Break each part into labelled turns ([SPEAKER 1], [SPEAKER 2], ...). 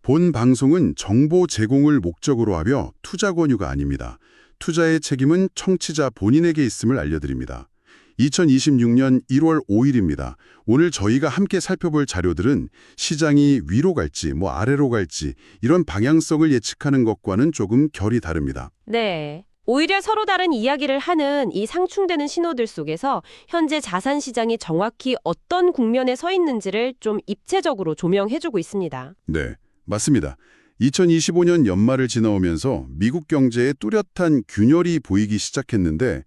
[SPEAKER 1] 본 방송은 정보 제공을 목적으로 하며 투자 권유가 아닙니다. 투자의 책임은 청취자 본인에게 있음을 알려드립니다. 2026년 1월 5일입니다. 오늘 저희가 함께 살펴볼 자료들은 시장이 위로 갈지 아래로 갈지 이런 방향성을 예측하는 것과는 조금 결이 다릅니다.
[SPEAKER 2] 네. 오히려 서로 다른 이야기를 하는 이 상충되는 신호들 속에서 현재 자산 시장이 정확히 어떤 국면에 서 있는지를 좀 입체적으로 조명해주고 있습니다.
[SPEAKER 1] 네, 맞습니다. 2025년 연말을 지나오면서 미국 경제에 뚜렷한 균열이 보이기 시작했는데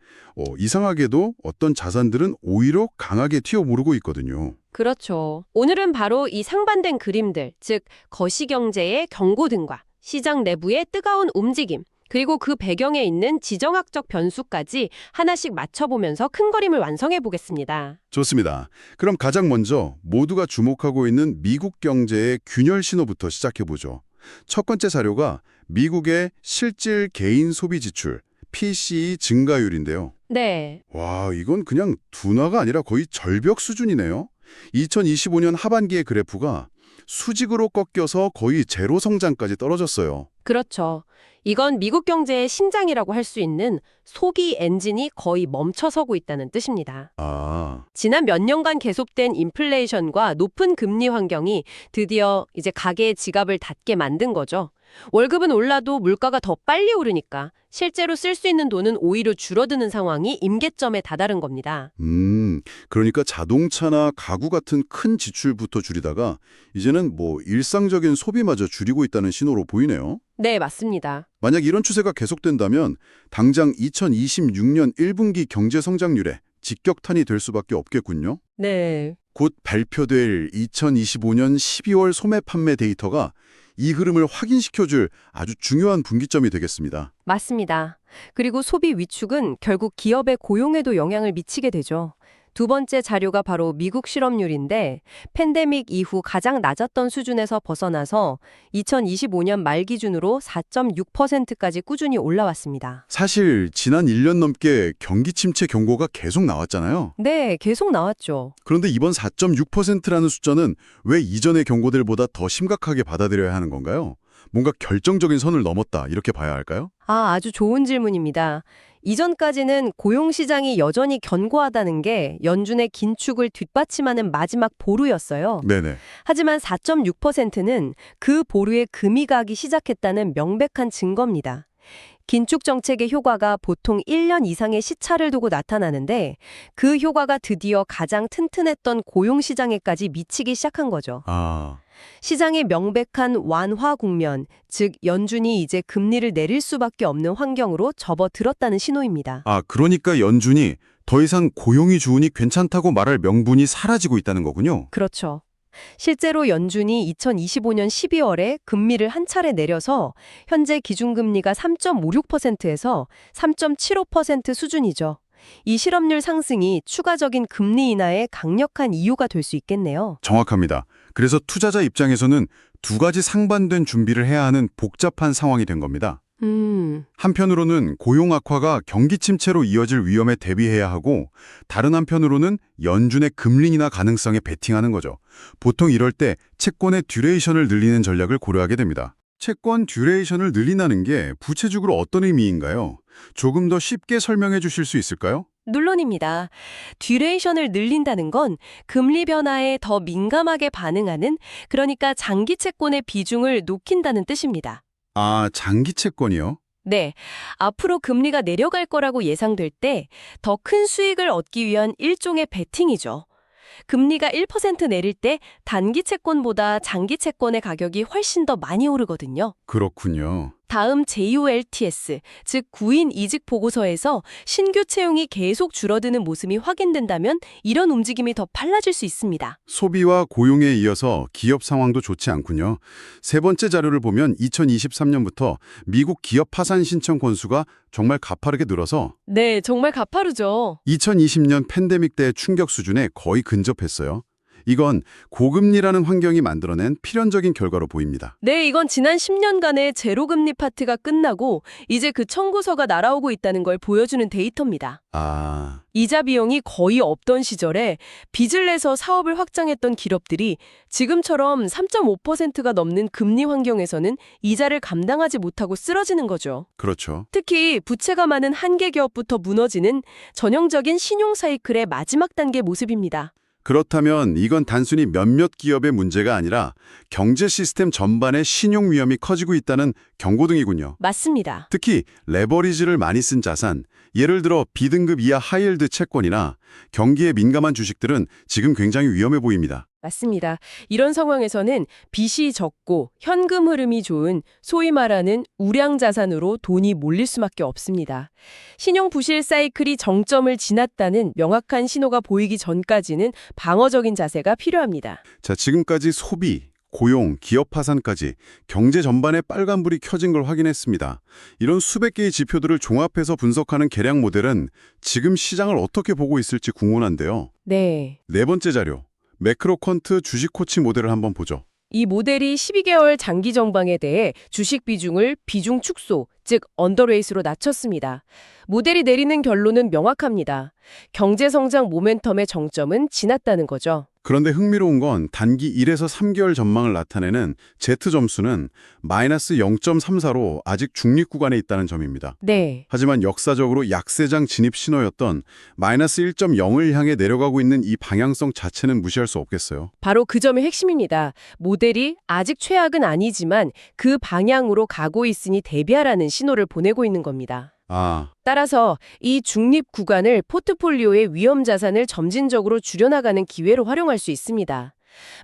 [SPEAKER 1] 이상하게도 어떤 자산들은 오히려 강하게 튀어오르고 있거든요.
[SPEAKER 2] 그렇죠. 오늘은 바로 이 상반된 그림들, 즉 거시경제의 경고등과 시장 내부의 뜨거운 움직임, 그리고 그 배경에 있는 지정학적 변수까지 하나씩 맞춰보면서 큰 그림을 완성해 보겠습니다.
[SPEAKER 1] 좋습니다. 그럼 가장 먼저 모두가 주목하고 있는 미국 경제의 균열 신호부터 시작해보죠. 첫 번째 자료가 미국의 실질 개인 소비 지출, PCE 증가율인데요.
[SPEAKER 2] 네.
[SPEAKER 1] 와, 이건 그냥 둔화가 아니라 거의 절벽 수준이네요. 2025년 하반기의 그래프가 수직으로 꺾여서 거의 제로 성장까지 떨어졌어요.
[SPEAKER 2] 그렇죠. 이건 미국 경제의 심장이라고 할 수 있는 소비 엔진이 거의 멈춰서고 있다는 뜻입니다.
[SPEAKER 1] 아,
[SPEAKER 2] 지난 몇 년간 계속된 인플레이션과 높은 금리 환경이 드디어 이제 가계의 지갑을 닫게 만든 거죠. 월급은 올라도 물가가 더 빨리 오르니까 실제로 쓸 수 있는 돈은 오히려 줄어드는 상황이 임계점에 다다른 겁니다.
[SPEAKER 1] 그러니까 자동차나 가구 같은 큰 지출부터 줄이다가 이제는 일상적인 소비마저 줄이고 있다는 신호로 보이네요.
[SPEAKER 2] 네, 맞습니다.
[SPEAKER 1] 만약 이런 추세가 계속된다면 당장 2026년 1분기 경제 성장률에 직격탄이 될 수밖에 없겠군요.
[SPEAKER 2] 네.
[SPEAKER 1] 곧 발표될 2025년 12월 소매 판매 데이터가 이 흐름을 확인시켜줄 아주 중요한 분기점이 되겠습니다.
[SPEAKER 2] 맞습니다. 그리고 소비 위축은 결국 기업의 고용에도 영향을 미치게 되죠. 두 번째 자료가 바로 미국 실업률인데 팬데믹 이후 가장 낮았던 수준에서 벗어나서 2025년 말 기준으로 4.6%까지 꾸준히 올라왔습니다.
[SPEAKER 1] 사실 지난 1년 넘게 경기 침체 경고가 계속 나왔잖아요.
[SPEAKER 2] 네, 계속 나왔죠.
[SPEAKER 1] 그런데 이번 4.6%라는 숫자는 왜 이전의 경고들보다 더 심각하게 받아들여야 하는 건가요? 뭔가 결정적인 선을 넘었다 이렇게 봐야 할까요?
[SPEAKER 2] 아주 좋은 질문입니다. 이전까지는 고용시장이 여전히 견고하다는 게 연준의 긴축을 뒷받침하는 마지막 보루였어요.
[SPEAKER 1] 네네.
[SPEAKER 2] 하지만 4.6%는 그 보루에 금이 가기 시작했다는 명백한 증거입니다. 긴축 정책의 효과가 보통 1년 이상의 시차를 두고 나타나는데 그 효과가 드디어 가장 튼튼했던 고용시장에까지 미치기 시작한 거죠. 시장의 명백한 완화 국면, 즉 연준이 이제 금리를 내릴 수밖에 없는 환경으로 접어들었다는 신호입니다.
[SPEAKER 1] 그러니까 연준이 더 이상 고용이 좋으니 괜찮다고 말할 명분이 사라지고 있다는 거군요.
[SPEAKER 2] 그렇죠. 실제로 연준이 2025년 12월에 금리를 한 차례 내려서 현재 기준금리가 3.56%에서 3.75% 수준이죠. 이 실업률 상승이 추가적인 금리 인하의 강력한 이유가 될 수 있겠네요.
[SPEAKER 1] 정확합니다. 그래서 투자자 입장에서는 두 가지 상반된 준비를 해야 하는 복잡한 상황이 된 겁니다. 한편으로는 고용 악화가 경기 침체로 이어질 위험에 대비해야 하고 다른 한편으로는 연준의 금리 인하 가능성에 베팅하는 거죠. 보통 이럴 때 채권의 듀레이션을 늘리는 전략을 고려하게 됩니다. 채권 듀레이션을 늘린다는 게 구체적으로 어떤 의미인가요? 조금 더 쉽게 설명해 주실 수 있을까요?
[SPEAKER 2] 물론입니다. 듀레이션을 늘린다는 건 금리 변화에 더 민감하게 반응하는, 그러니까 장기 채권의 비중을 높인다는 뜻입니다.
[SPEAKER 1] 장기 채권이요?
[SPEAKER 2] 네, 앞으로 금리가 내려갈 거라고 예상될 때 더 큰 수익을 얻기 위한 일종의 베팅이죠. 금리가 1% 내릴 때 단기 채권보다 장기 채권의 가격이 훨씬 더 많이 오르거든요.
[SPEAKER 1] 그렇군요.
[SPEAKER 2] 다음 JOLTS, 즉 구인 이직 보고서에서 신규 채용이 계속 줄어드는 모습이 확인된다면 이런 움직임이 더 빨라질 수 있습니다.
[SPEAKER 1] 소비와 고용에 이어서 기업 상황도 좋지 않군요. 세 번째 자료를 보면 2023년부터 미국 기업 파산 신청 건수가 정말 가파르게 늘어서
[SPEAKER 2] 네, 정말 가파르죠.
[SPEAKER 1] 2020년 팬데믹 때 충격 수준에 거의 근접했어요. 이건 고금리라는 환경이 만들어낸 필연적인 결과로 보입니다.
[SPEAKER 2] 네, 이건 지난 10년간의 제로금리 파트가 끝나고 이제 그 청구서가 날아오고 있다는 걸 보여주는 데이터입니다.
[SPEAKER 1] 아,
[SPEAKER 2] 이자 비용이 거의 없던 시절에 빚을 내서 사업을 확장했던 기업들이 지금처럼 3.5%가 넘는 금리 환경에서는 이자를 감당하지 못하고 쓰러지는 거죠.
[SPEAKER 1] 그렇죠.
[SPEAKER 2] 특히 부채가 많은 한계 기업부터 무너지는 전형적인 신용 사이클의 마지막 단계 모습입니다.
[SPEAKER 1] 그렇다면 이건 단순히 몇몇 기업의 문제가 아니라 경제 시스템 전반의 신용 위험이 커지고 있다는 경고등이군요.
[SPEAKER 2] 맞습니다.
[SPEAKER 1] 특히 레버리지를 많이 쓴 자산, 예를 들어 B등급 이하 하이힐드 채권이나 경기에 민감한 주식들은 지금 굉장히 위험해 보입니다.
[SPEAKER 2] 맞습니다. 이런 상황에서는 빚이 적고 현금 흐름이 좋은 소위 말하는 우량 자산으로 돈이 몰릴 수밖에 없습니다. 신용 부실 사이클이 정점을 지났다는 명확한 신호가 보이기 전까지는 방어적인 자세가 필요합니다.
[SPEAKER 1] 자, 지금까지 소비, 고용, 기업 파산까지 경제 전반에 빨간불이 켜진 걸 확인했습니다. 이런 수백 개의 지표들을 종합해서 분석하는 계량 모델은 지금 시장을 어떻게 보고 있을지 궁금한데요.
[SPEAKER 2] 네.
[SPEAKER 1] 네 번째 자료, 매크로퀀트 주식 코치 모델을 한번 보죠.
[SPEAKER 2] 이 모델이 12개월 장기 전망에 대해 주식 비중을 비중 축소, 즉 언더레이스로 낮췄습니다. 모델이 내리는 결론은 명확합니다. 경제 성장 모멘텀의 정점은 지났다는 거죠.
[SPEAKER 1] 그런데 흥미로운 건 단기 1에서 3개월 전망을 나타내는 Z 점수는 마이너스 0.34로 아직 중립 구간에 있다는 점입니다.
[SPEAKER 2] 네.
[SPEAKER 1] 하지만 역사적으로 약세장 진입 신호였던 마이너스 1.0을 향해 내려가고 있는 이 방향성 자체는 무시할 수 없겠어요.
[SPEAKER 2] 바로 그 점이 핵심입니다. 모델이 아직 최악은 아니지만 그 방향으로 가고 있으니 대비하라는 신호를 보내고 있는 겁니다.
[SPEAKER 1] 아,
[SPEAKER 2] 따라서 이 중립 구간을 포트폴리오의 위험 자산을 점진적으로 줄여나가는 기회로 활용할 수 있습니다.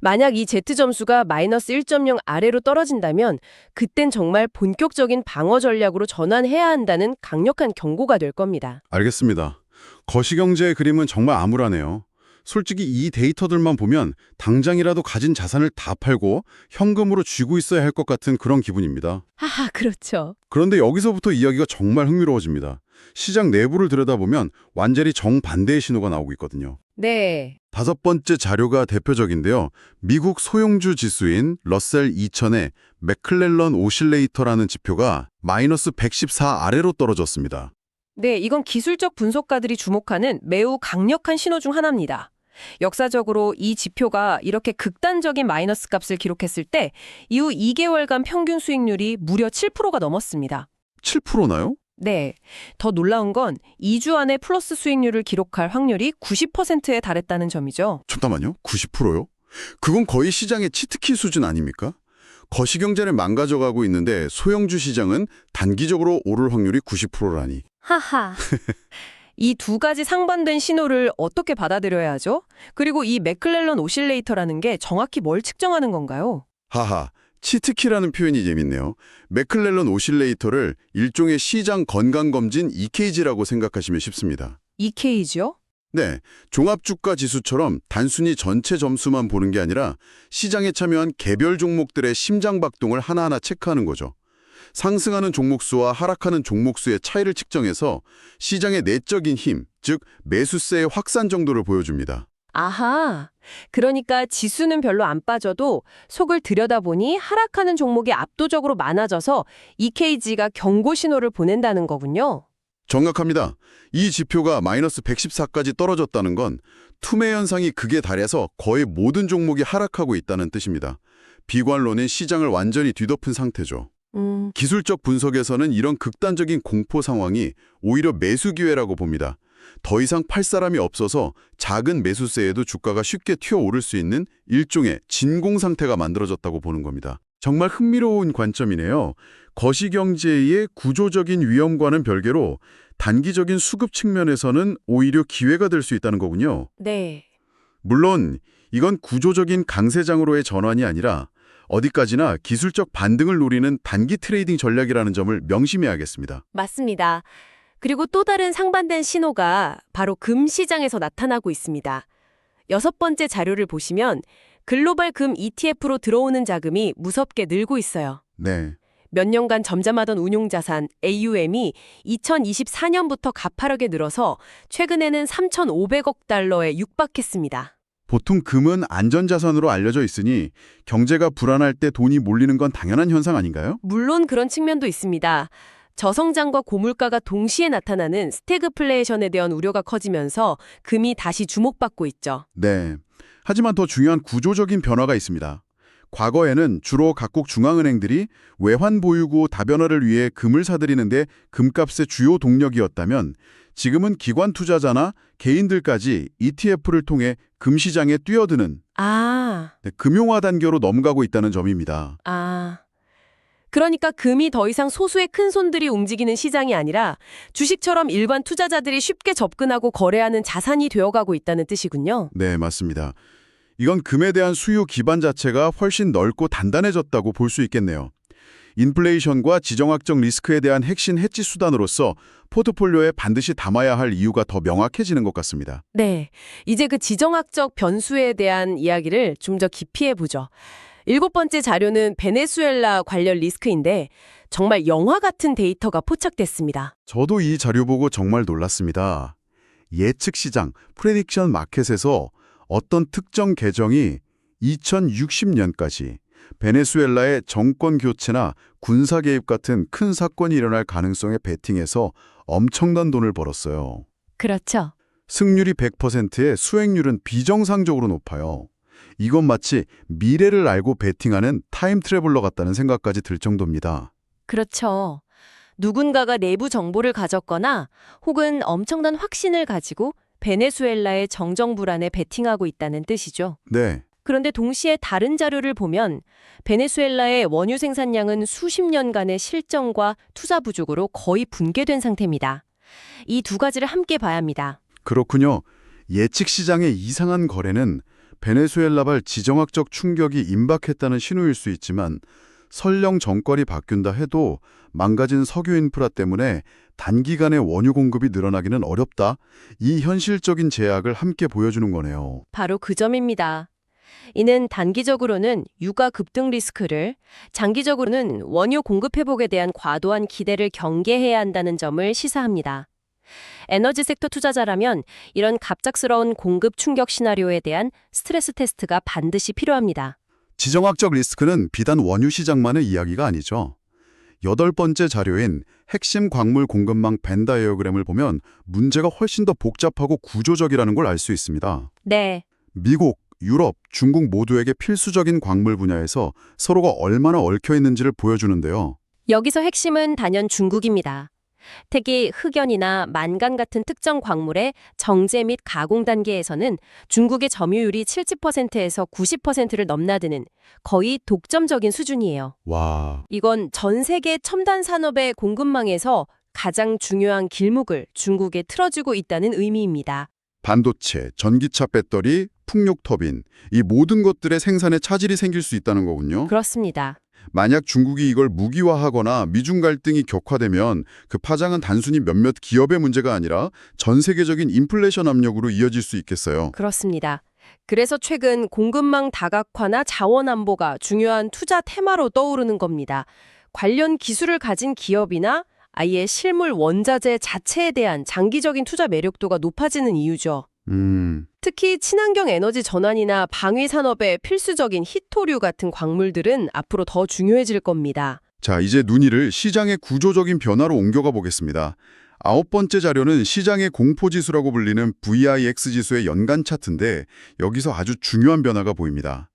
[SPEAKER 2] 만약 이 Z점수가 마이너스 1.0 아래로 떨어진다면 그땐 정말 본격적인 방어 전략으로 전환해야 한다는 강력한 경고가 될 겁니다.
[SPEAKER 1] 알겠습니다. 거시경제의 그림은 정말 암울하네요. 솔직히 이 데이터들만 보면 당장이라도 가진 자산을 다 팔고 현금으로 쥐고 있어야 할 것 같은 그런 기분입니다.
[SPEAKER 2] 하하, 그렇죠.
[SPEAKER 1] 그런데 여기서부터 이야기가 정말 흥미로워집니다. 시장 내부를 들여다보면 완전히 정반대의 신호가 나오고 있거든요.
[SPEAKER 2] 네.
[SPEAKER 1] 다섯 번째 자료가 대표적인데요. 미국 소형주 지수인 러셀 2000의 맥클렐런 오실레이터라는 지표가 마이너스 114 아래로 떨어졌습니다.
[SPEAKER 2] 네, 이건 기술적 분석가들이 주목하는 매우 강력한 신호 중 하나입니다. 역사적으로 이 지표가 이렇게 극단적인 마이너스 값을 기록했을 때 이후 2개월간 평균 수익률이 무려 7%가 넘었습니다.
[SPEAKER 1] 7%나요?
[SPEAKER 2] 네, 더 놀라운 건 2주 안에 플러스 수익률을 기록할 확률이 90%에 달했다는 점이죠.
[SPEAKER 1] 잠깐만요. 90%요? 그건 거의 시장의 치트키 수준 아닙니까? 거시경제를 망가져가고 있는데 소형주 시장은 단기적으로 오를 확률이 90%라니.
[SPEAKER 2] 하하. 이 두 가지 상반된 신호를 어떻게 받아들여야 하죠? 그리고 이 맥클렐런 오실레이터라는 게 정확히 뭘 측정하는 건가요?
[SPEAKER 1] 하하, 치트키라는 표현이 재밌네요. 맥클렐런 오실레이터를 일종의 시장 건강검진 EKG라고 생각하시면 쉽습니다.
[SPEAKER 2] EKG요?
[SPEAKER 1] 네, 종합주가 지수처럼 단순히 전체 점수만 보는 게 아니라 시장에 참여한 개별 종목들의 심장박동을 하나하나 체크하는 거죠. 상승하는 종목수와 하락하는 종목수의 차이를 측정해서 시장의 내적인 힘, 즉 매수세의 확산 정도를 보여줍니다.
[SPEAKER 2] 아하. 그러니까 지수는 별로 안 빠져도 속을 들여다보니 하락하는 종목이 압도적으로 많아져서 EKG가 경고 신호를 보낸다는 거군요.
[SPEAKER 1] 정확합니다. 이 지표가 마이너스 114까지 떨어졌다는 건 투매 현상이 극에 달해서 거의 모든 종목이 하락하고 있다는 뜻입니다. 비관론은 시장을 완전히 뒤덮은 상태죠. 기술적 분석에서는 이런 극단적인 공포 상황이 오히려 매수 기회라고 봅니다. 더 이상 팔 사람이 없어서 작은 매수세에도 주가가 쉽게 튀어오를 수 있는 일종의 진공 상태가 만들어졌다고 보는 겁니다. 정말 흥미로운 관점이네요. 거시경제의 구조적인 위험과는 별개로 단기적인 수급 측면에서는 오히려 기회가 될 수 있다는 거군요.
[SPEAKER 2] 네.
[SPEAKER 1] 물론 이건 구조적인 강세장으로의 전환이 아니라 어디까지나 기술적 반등을 노리는 단기 트레이딩 전략이라는 점을 명심해야겠습니다.
[SPEAKER 2] 맞습니다. 그리고 또 다른 상반된 신호가 바로 금 시장에서 나타나고 있습니다. 6번째 자료를 보시면 글로벌 금 ETF로 들어오는 자금이 무섭게 늘고 있어요.
[SPEAKER 1] 네.
[SPEAKER 2] 몇 년간 잠잠하던 운용자산 AUM이 2024년부터 가파르게 늘어서 최근에는 3,500억 달러에 육박했습니다.
[SPEAKER 1] 보통 금은 안전자산으로 알려져 있으니 경제가 불안할 때 돈이 몰리는 건 당연한 현상 아닌가요?
[SPEAKER 2] 물론 그런 측면도 있습니다. 저성장과 고물가가 동시에 나타나는 스태그플레이션에 대한 우려가 커지면서 금이 다시 주목받고 있죠.
[SPEAKER 1] 네. 하지만 더 중요한 구조적인 변화가 있습니다. 과거에는 주로 각국 중앙은행들이 외환 보유고 다변화를 위해 금을 사들이는데 금값의 주요 동력이었다면 지금은 기관 투자자나 개인들까지 ETF를 통해 금 시장에 뛰어드는 금융화 단계로 넘어가고 있다는 점입니다.
[SPEAKER 2] 그러니까 금이 더 이상 소수의 큰 손들이 움직이는 시장이 아니라 주식처럼 일반 투자자들이 쉽게 접근하고 거래하는 자산이 되어가고 있다는 뜻이군요.
[SPEAKER 1] 네, 맞습니다. 이건 금에 대한 수요 기반 자체가 훨씬 넓고 단단해졌다고 볼 수 있겠네요. 인플레이션과 지정학적 리스크에 대한 핵심 해지 수단으로서 포트폴리오에 반드시 담아야 할 이유가 더 명확해지는 것 같습니다.
[SPEAKER 2] 네, 이제 그 지정학적 변수에 대한 이야기를 좀 더 깊이 해보죠. 7번째 자료는 베네수엘라 관련 리스크인데 정말 영화 같은 데이터가 포착됐습니다.
[SPEAKER 1] 저도 이 자료 보고 정말 놀랐습니다. 예측 시장, 프레딕션 마켓에서 어떤 특정 계정이 2060년까지 베네수엘라의 정권 교체나 군사 개입 같은 큰 사건이 일어날 가능성에 베팅해서 엄청난 돈을 벌었어요.
[SPEAKER 2] 그렇죠.
[SPEAKER 1] 승률이 100%에 수익률은 비정상적으로 높아요. 이건 마치 미래를 알고 베팅하는 타임 트래블러 같다는 생각까지 들 정도입니다.
[SPEAKER 2] 그렇죠. 누군가가 내부 정보를 가졌거나 혹은 엄청난 확신을 가지고 베네수엘라의 정정 불안에 베팅하고 있다는 뜻이죠.
[SPEAKER 1] 네.
[SPEAKER 2] 그런데 동시에 다른 자료를 보면 베네수엘라의 원유 생산량은 수십 년간의 실정과 투자 부족으로 거의 붕괴된 상태입니다. 이 두 가지를 함께 봐야 합니다.
[SPEAKER 1] 그렇군요. 예측 시장의 이상한 거래는 베네수엘라발 지정학적 충격이 임박했다는 신호일 수 있지만 설령 정권이 바뀐다 해도 망가진 석유 인프라 때문에 단기간에 원유 공급이 늘어나기는 어렵다. 이 현실적인 제약을 함께 보여주는 거네요.
[SPEAKER 2] 바로 그 점입니다. 이는 단기적으로는 유가 급등 리스크를, 장기적으로는 원유 공급 회복에 대한 과도한 기대를 경계해야 한다는 점을 시사합니다. 에너지 섹터 투자자라면 이런 갑작스러운 공급 충격 시나리오에 대한 스트레스 테스트가 반드시 필요합니다.
[SPEAKER 1] 지정학적 리스크는 비단 원유 시장만의 이야기가 아니죠. 8번째 자료인 핵심 광물 공급망 벤 다이어그램을 보면 문제가 훨씬 더 복잡하고 구조적이라는 걸 알 수 있습니다.
[SPEAKER 2] 네.
[SPEAKER 1] 미국, 유럽, 중국 모두에게 필수적인 광물 분야에서 서로가 얼마나 얽혀 있는지를 보여주는데요.
[SPEAKER 2] 여기서 핵심은 단연 중국입니다. 특히 흑연이나 만간 같은 특정 광물의 정제 및 가공 단계에서는 중국의 점유율이 70%에서 90%를 넘나드는 거의 독점적인 수준이에요.
[SPEAKER 1] 와,
[SPEAKER 2] 이건 전 세계 첨단 산업의 공급망에서 가장 중요한 길목을 중국에 틀어주고 있다는 의미입니다.
[SPEAKER 1] 반도체, 전기차 배터리, 풍력 터빈, 이 모든 것들의 생산에 차질이 생길 수 있다는 거군요.
[SPEAKER 2] 그렇습니다.
[SPEAKER 1] 만약 중국이 이걸 무기화하거나 미중 갈등이 격화되면 그 파장은 단순히 몇몇 기업의 문제가 아니라 전 세계적인 인플레이션 압력으로 이어질 수 있겠어요.
[SPEAKER 2] 그렇습니다. 그래서 최근 공급망 다각화나 자원 안보가 중요한 투자 테마로 떠오르는 겁니다. 관련 기술을 가진 기업이나 아예 실물 원자재 자체에 대한 장기적인 투자 매력도가 높아지는 이유죠. 특히 친환경 에너지 전환이나 방위 산업의 필수적인 히토류 같은 광물들은 앞으로 더 중요해질 겁니다.
[SPEAKER 1] 자, 이제 눈이를 시장의 구조적인 변화로 옮겨가 보겠습니다. 9번째 자료는 시장의 공포지수라고 불리는 VIX 지수의 연간 차트인데 여기서 아주 중요한 변화가 보입니다.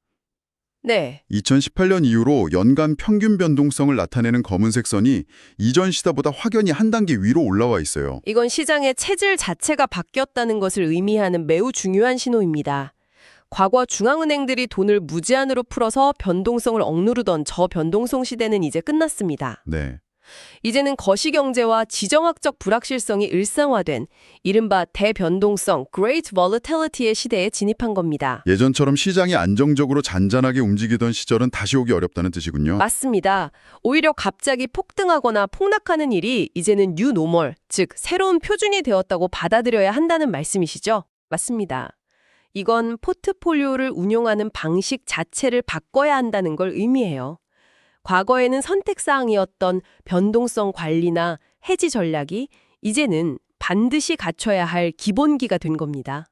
[SPEAKER 2] 네.
[SPEAKER 1] 2018년 이후로 연간 평균 변동성을 나타내는 검은색 선이 이전 시대보다 확연히 한 단계 위로 올라와 있어요.
[SPEAKER 2] 이건 시장의 체질 자체가 바뀌었다는 것을 의미하는 매우 중요한 신호입니다. 과거 중앙은행들이 돈을 무제한으로 풀어서 변동성을 억누르던 저변동성 시대는 이제 끝났습니다.
[SPEAKER 1] 네.
[SPEAKER 2] 이제는 거시경제와 지정학적 불확실성이 일상화된 이른바 대변동성 (Great Volatility의) 시대에 진입한 겁니다.
[SPEAKER 1] 예전처럼 시장이 안정적으로 잔잔하게 움직이던 시절은 다시 오기 어렵다는 뜻이군요.
[SPEAKER 2] 맞습니다. 오히려 갑자기 폭등하거나 폭락하는 일이 이제는 뉴 노멀, 즉 새로운 표준이 되었다고 받아들여야 한다는 말씀이시죠? 맞습니다. 이건 포트폴리오를 운용하는 방식 자체를 바꿔야 한다는 걸 의미해요. 과거에는 선택사항이었던 변동성 관리나 해지 전략이 이제는 반드시 갖춰야 할 기본기가 된 겁니다.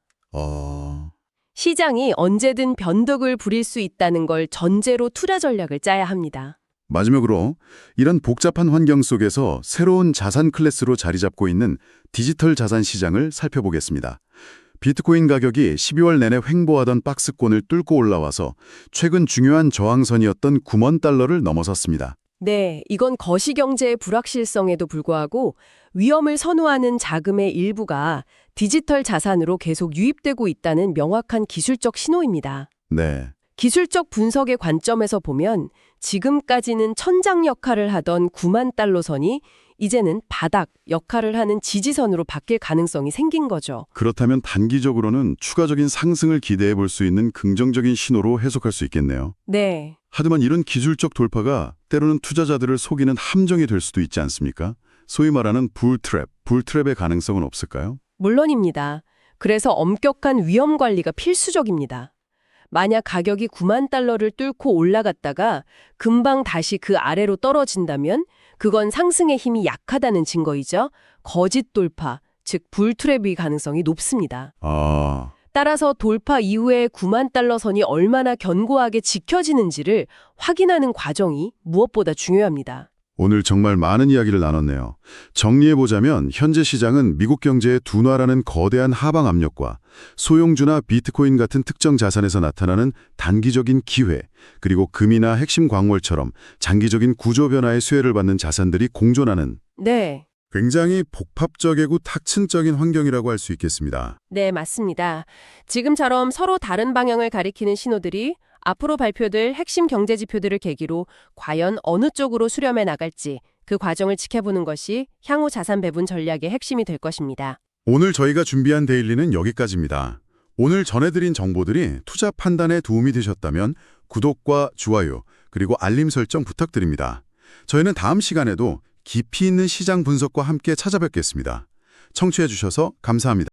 [SPEAKER 2] 시장이 언제든 변덕을 부릴 수 있다는 걸 전제로 투자 전략을 짜야 합니다.
[SPEAKER 1] 마지막으로 이런 복잡한 환경 속에서 새로운 자산 클래스로 자리 잡고 있는 디지털 자산 시장을 살펴보겠습니다. 비트코인 가격이 12월 내내 횡보하던 박스권을 뚫고 올라와서 최근 중요한 저항선이었던 9만 달러를 넘어섰습니다.
[SPEAKER 2] 네, 이건 거시경제의 불확실성에도 불구하고 위험을 선호하는 자금의 일부가 디지털 자산으로 계속 유입되고 있다는 명확한 기술적 신호입니다.
[SPEAKER 1] 네.
[SPEAKER 2] 기술적 분석의 관점에서 보면 지금까지는 천장 역할을 하던 9만 달러 선이 이제는 바닥 역할을 하는 지지선으로 바뀔 가능성이 생긴 거죠.
[SPEAKER 1] 그렇다면 단기적으로는 추가적인 상승을 기대해 볼 수 있는 긍정적인 신호로 해석할 수 있겠네요.
[SPEAKER 2] 네.
[SPEAKER 1] 하지만 이런 기술적 돌파가 때로는 투자자들을 속이는 함정이 될 수도 있지 않습니까? 소위 말하는 불트랩의 가능성은 없을까요?
[SPEAKER 2] 물론입니다. 그래서 엄격한 위험 관리가 필수적입니다. 만약 가격이 9만 달러를 뚫고 올라갔다가 금방 다시 그 아래로 떨어진다면 그건 상승의 힘이 약하다는 증거이죠. 거짓 돌파, 즉 불트랩의 가능성이 높습니다. 따라서 돌파 이후에 9만 달러 선이 얼마나 견고하게 지켜지는지를 확인하는 과정이 무엇보다 중요합니다.
[SPEAKER 1] 오늘 정말 많은 이야기를 나눴네요. 정리해보자면 현재 시장은 미국 경제의 둔화라는 거대한 하방 압력과 소형주나 비트코인 같은 특정 자산에서 나타나는 단기적인 기회, 그리고 금이나 핵심 광물처럼 장기적인 구조 변화의 수혜를 받는 자산들이 공존하는
[SPEAKER 2] 네.
[SPEAKER 1] 굉장히 복합적이고 탁친적인 환경이라고 할 수 있겠습니다.
[SPEAKER 2] 네, 맞습니다. 지금처럼 서로 다른 방향을 가리키는 신호들이 앞으로 발표될 핵심 경제 지표들을 계기로 과연 어느 쪽으로 수렴해 나갈지 그 과정을 지켜보는 것이 향후 자산 배분 전략의 핵심이 될 것입니다.
[SPEAKER 1] 오늘 저희가 준비한 데일리는 여기까지입니다. 오늘 전해드린 정보들이 투자 판단에 도움이 되셨다면 구독과 좋아요, 그리고 알림 설정 부탁드립니다. 저희는 다음 시간에도 깊이 있는 시장 분석과 함께 찾아뵙겠습니다. 청취해 주셔서 감사합니다.